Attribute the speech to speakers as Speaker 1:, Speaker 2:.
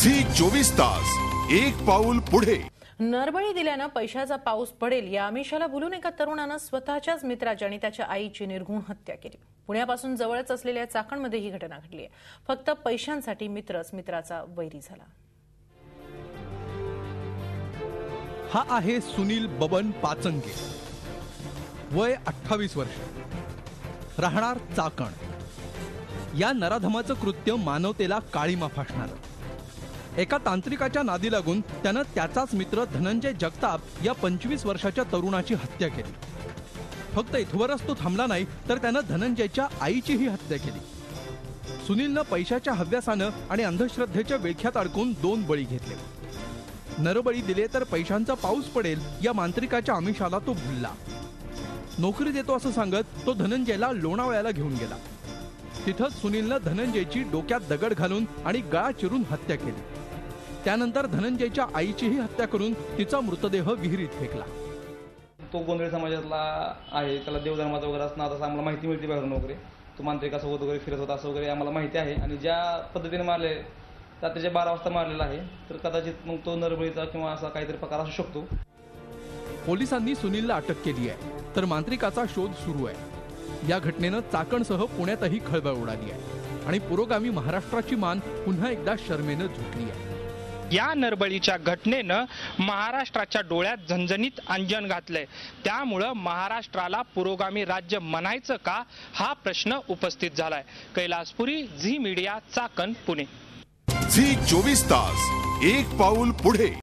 Speaker 1: Zee 24 तास एक पाऊल पुढे।
Speaker 2: नरबळी दिल्यानं पैशाचा पाऊस पडेल या आमिषाला भुलून एका तरुणानं स्वतःच्याच मित्राची आणि त्याच्या आईची निर्घृण हत्या केली। पुण्यापासून जवळच असलेल्या चाकणमध्ये ही घटना घडली आहे। फक्त पैशांसाठी मित्रच मित्राचा वैरी झाला।
Speaker 3: हा आहे सुनील बबन पाचंगे, वय 28 वर्ष, राहणार चाकण। या नराधमाचं कृत्य मानवतेला काळीमा फासणारं। एका तांत्रिकाच्या नादी लागून त्यानं त्याचाच मित्र धनंजय जगताप या 25 वर्षाच्या तरुणाची हत्या केली। फक्त इथवरच तो थांबला नाही, तर त्यानं धनंजयच्या आईचीही हत्या केली। सुनीलनं पैशाच्या हव्यासानं आणि अंधश्रद्धेच्या विळख्यात अडकून 2 बळी घेतले। नरबळी दिले तर पैशांचा पाऊस पडेल या मांत्रिकाच्या आमिषाला तो भुलला। नोकरी देतो असं सांगत तो धनंजयला लोणावळ्याला घेऊन गेला। तिथंच सुनीलनं धनंजयची डोक्यात दगड घालून आणि गळा चिरून हत्या केली। त्यानंतर धनंजयच्या आईचीही हत्या करून तिचा मृतदेह विहिरीत फेकला।
Speaker 4: तो गोंधळी समाजातला आहे, त्याला देवधर्माचा वगैरे असं आता आम्हाला माहिती मिळते बाहेरून वगैरे, तो मांत्रिकासोबत वगैरे फिरत होता असं वगैरे आम्हाला माहिती आहे। आणि ज्या पद्धतीने मारले रात्रीचे 12 वाजता मारलेला आहे, तर कदाचित मग तो नरबळीचा किंवा असा काहीतरी प्रकार असू शकतो।
Speaker 3: पोलिसांनी सुनीलला अटक केली आहे, तर मांत्रिकाचा शोध सुरू आहे। या घटनेनं चाकणसह पुण्यातही खळबळ उडाली आहे आणि पुरोगामी महाराष्ट्राची मान पुन्हा एकदा शर्मेनं झुकली आहे।
Speaker 5: या नरबळीच्या घटनेनं महाराष्ट्राच्या डोळ्यात झणझणीत अंजन घातलंय। त्यामुळे महाराष्ट्राला पुरोगामी राज्य म्हणायचं का हा प्रश्न उपस्थित झालाय। Kailaspuri, Zee media, Chakan, Pune.
Speaker 1: Zee 24 तास एक पाऊल पुढे।